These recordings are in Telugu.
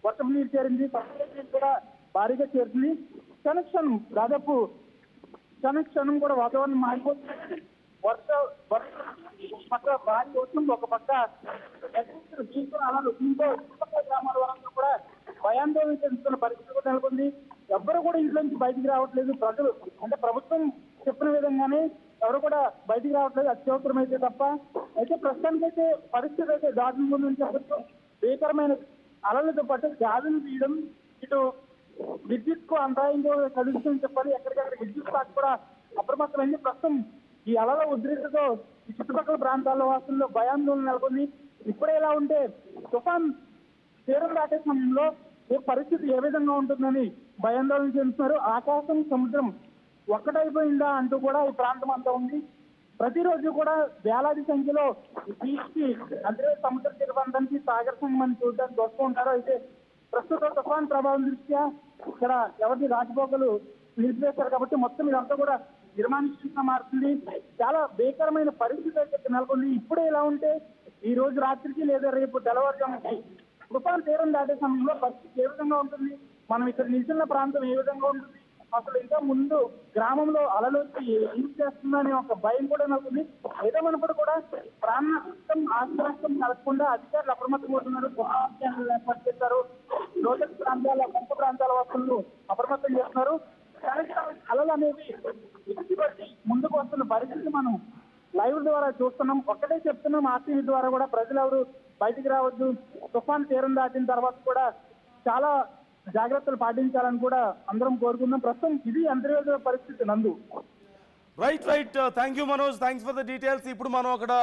వర్షం నీరు చేరింది, నీరు కూడా భారీగా చేరుతుంది. క్షణం దాదాపు క్షణం కూడా వాతావరణం మారిపోతుంది. వర్షం పక్క భారీ వర్షం, ఒక పక్క అలాగే దీంతో చుట్టుపక్కల గ్రామాల వరకు కూడా భయాందోళన చెందుతున్న పరిస్థితి కూడా నెలకొంది. ఎవ్వరు కూడా ఇంట్లో నుంచి బయటికి రావట్లేదు. ప్రజలు అంటే ప్రభుత్వం చెప్పిన విధంగానే ఎవరు కూడా బయటికి రావట్లేదు, అత్యవసరం అయితే తప్ప. అయితే ప్రస్తుతానికైతే పరిస్థితి అయితే దారుణం ఉందని చెప్పచ్చు. భీకరమైన అలలతో పాటు గాలులు తీయడం, ఇటు విద్యుత్ కు అంతరాయం కలుగుతుందని చెప్పాలి. ఎక్కడికక్కడ విద్యుత్ శాఖ కూడా అప్రమత్తమైంది. ప్రస్తుతం ఈ అలల ఉధృతితో ఈ చుట్టుపక్కల ప్రాంతాల వాసుల్లో భయాందోళన నెలకొంది. ఇప్పుడే ఎలా ఉంటే తుఫాన్ తీరం దాటే సమయంలో పరిస్థితి ఏ విధంగా ఉంటుందని భయాందోళన చెందుతున్నారు. ఆకాశం సముద్రం ఒక్కటైపోయిందా అంటూ కూడా ఈ ప్రాంతం అంతా ఉంది. ప్రతిరోజు కూడా వేలాది సంఖ్యలో బీచ్ కి అంటే సముద్ర తీరబంధానికి సాగర సంగమని చూడడానికి వస్తూ ఉంటారు. అయితే ప్రస్తుత తుఫాన్ ప్రభావం దృష్ట్యా ఇక్కడ ఎవరిని రాకపోకలు నిలిపివేశారు కాబట్టి మొత్తం ఇదంతా కూడా నిర్మానుష్యంగా మారుతుంది. చాలా భీకరమైన పరిస్థితి అయితే నెలకొంది. ఇప్పుడే ఇలా ఉంటే ఈ రోజు రాత్రికి లేదా రేపు తెల్లవారుజాముకి తుఫాన్ తీరం దాటే సమయంలో పరిస్థితి ఏ విధంగా ఉంటుంది, మనం ఇక్కడ నిల్చున్న ప్రాంతం ఏ విధంగా ఉంటుంది, అసలు ఇంకా ముందు గ్రామంలో అలలు ఏం చేస్తుందనే ఒక భయం కూడా నెలకొంది. ఏదేమన్నప్పుడు కూడా ప్రాణ నష్టం, ఆస్తి నష్టం కలగకుండా అధికారులు అప్రమత్తమవుతున్నారు. ఏర్పాటు చేశారు. లోతట్టు ప్రాంతాల కొంత ప్రాంతాల వాసులను అప్రమత్తం చేస్తున్నారు. అలలు అనేవి ఎత్తిపట్టి ముందుకు వస్తున్న పరిస్థితి మనం లైవ్ ద్వారా చూస్తున్నాం. ఒక్కటే చెప్తున్నాం, ఆర్టీవీ ద్వారా కూడా ప్రజలు ఎవరు బయటికి రావద్దు, తుఫాన్ తీరం దాటిన తర్వాత కూడా చాలా జాగ్రత్తలు పాటించాలని కూడా అందరం కోరుకుందాం. ప్రస్తుతం ఇది అంతర్వేద పరిస్థితి నందు. Right thank you Manoj, thanks for the details. ఇప్పుడు మనం అక్కడ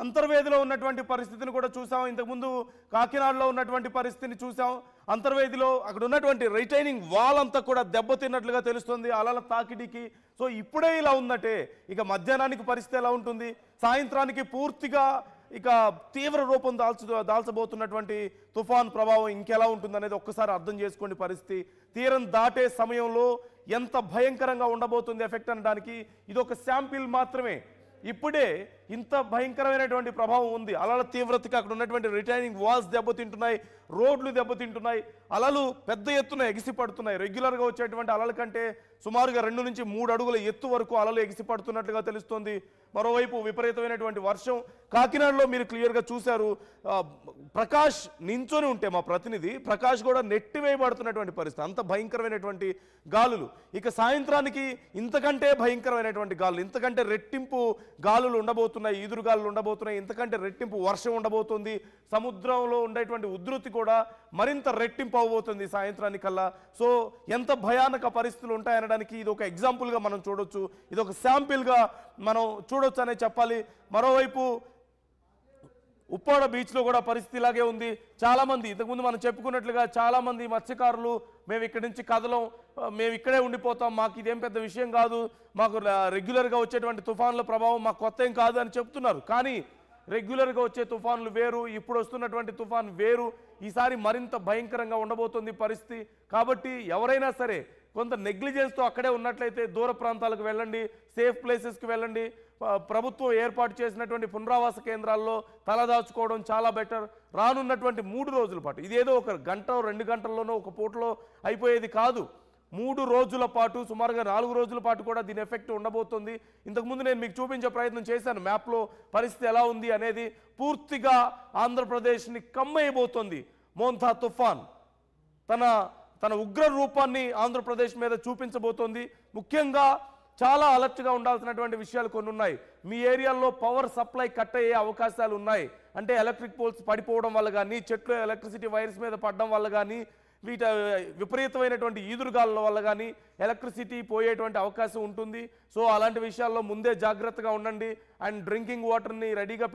అంతర్వేదిలో ఉన్నటువంటి పరిస్థితిని కూడా చూసాం. ఇంతకుముందు కాకినాడలో ఉన్నటువంటి పరిస్థితిని చూసాం. అంతర్వేదిలో అక్కడ ఉన్నటువంటి రిటైనింగ్ వాల్ అంతా కూడా దెబ్బతిన్నట్లుగా తెలుస్తుంది అలల తాకిడికి. సో ఇప్పుడే ఇలా ఉందంటే ఇక మధ్యాహ్నానికి పరిస్థితి ఎలా ఉంటుంది, సాయంత్రానికి పూర్తిగా ఇక తీవ్ర రూపం దాల్చబోతున్నటువంటి తుఫాన్ ప్రభావం ఇంకెలా ఉంటుందనేది ఒక్కసారి అర్థం చేసుకోండి. పరిస్థితి తీరం దాటే సమయంలో ఎంత భయంకరంగా ఉండబోతుంది ఎఫెక్ట్ అనడానికి ఇది ఒక శాంపిల్ మాత్రమే. ఇప్పుడే ఇంత భయంకరమైనటువంటి ప్రభావం ఉంది. అలల తీవ్రతకి అక్కడ ఉన్నటువంటి రిటైనింగ్ వాల్స్ దెబ్బతింటున్నాయి, రోడ్లు దెబ్బతింటున్నాయి, అలలు పెద్ద ఎత్తున ఎగిసిపడుతున్నాయి. రెగ్యులర్గా వచ్చేటువంటి అలల కంటే సుమారుగా 2 నుంచి 3 అడుగుల ఎత్తు వరకు అలలు ఎగిసిపడుతున్నట్లుగా తెలుస్తోంది. మరోవైపు విపరీతమైనటువంటి వర్షం. కాకినాడలో మీరు క్లియర్గా చూశారు. ప్రకాష్ నించొని ఉంటే మా ప్రతినిధి ప్రకాష్ కూడా నెట్టివేయబడుతున్నటువంటి పరిస్థితి, అంత భయంకరమైనటువంటి గాలులు. ఇక సాయంత్రానికి ఇంతకంటే భయంకరమైనటువంటి గాలులు, ఇంతకంటే రెట్టింపు గాలులు ఉండబోతున్నాయి, ఈదురుగాలులు ఉండబోతున్నాయి, ఇంతకంటే రెట్టింపు వర్షం ఉండబోతుంది. సముద్రంలో ఉండేటువంటి ఉధృతి కూడా మరింత రెట్టింపు అవబోతుంది సాయంత్రానికల్లా. సో ఎంత భయానక పరిస్థితులు ఉంటాయనడానికి ఇది ఒక ఎగ్జాంపుల్గా మనం చూడొచ్చు, ఇది ఒక శాంపిల్గా మనం చూడొచ్చు అనే చెప్పాలి. మరోవైపు ఉప్పాడ బీచ్లో కూడా పరిస్థితి ఇలాగే ఉంది. చాలామంది ఇంతకుముందు మనం చెప్పుకున్నట్లుగా చాలామంది మత్స్యకారులు మేము ఇక్కడి నుంచి కదలం, మేము ఇక్కడే ఉండిపోతాం, మాకు ఇదేం పెద్ద విషయం కాదు, మాకు రెగ్యులర్గా వచ్చేటువంటి తుఫాన్ల ప్రభావం మాకు కొత్త ఏం కాదు అని చెప్తున్నారు. కానీ రెగ్యులర్గా వచ్చే తుఫాన్లు వేరు, ఇప్పుడు వస్తున్నటువంటి తుఫాన్ వేరు. ఈసారి మరింత భయంకరంగా ఉండబోతుంది పరిస్థితి. కాబట్టి ఎవరైనా సరే కొంత నెగ్లిజెన్స్తో అక్కడే ఉన్నట్లయితే దూర ప్రాంతాలకు వెళ్ళండి, సేఫ్ ప్లేసెస్కి వెళ్ళండి. ప్రభుత్వం ఏర్పాటు చేసినటువంటి పునరావాస కేంద్రాల్లో తలదాచుకోవడం చాలా బెటర్. రానున్నటువంటి 3 రోజుల పాటు ఇదేదో ఒక గంట 2 గంటల్లోనో ఒక పూటలో అయిపోయేది కాదు. 3 రోజుల పాటు, సుమారుగా 4 రోజుల పాటు కూడా దీని ఎఫెక్ట్ ఉండబోతుంది. ఇంతకుముందు నేను మీకు చూపించే ప్రయత్నం చేశాను మ్యాప్లో పరిస్థితి ఎలా ఉంది అనేది. పూర్తిగా ఆంధ్రప్రదేశ్ని కమ్మేయబోతోంది మోంతా తుఫాన్. తన ఉగ్ర రూపాన్ని ఆంధ్రప్రదేశ్ మీద చూపించబోతోంది. ముఖ్యంగా చాలా అలర్ట్గా ఉండాల్సినటువంటి విషయాలు కొన్ని ఉన్నాయి. మీ ఏరియాలో పవర్ సప్లై కట్ అయ్యే అవకాశాలు ఉన్నాయి. అంటే ఎలక్ట్రిక్ పోల్స్ పడిపోవడం వల్ల కానీ, చెట్లు ఎలక్ట్రిసిటీ వైర్స్ మీద పడడం వల్ల కానీ, వీటి విపరీతమైనటువంటి ఈదురుగాల వల్ల కానీ ఎలక్ట్రిసిటీ పోయేటువంటి అవకాశం ఉంటుంది. సో అలాంటి విషయాల్లో ముందే జాగ్రత్తగా ఉండండి. అండ్ డ్రింకింగ్ వాటర్ని రెడీగా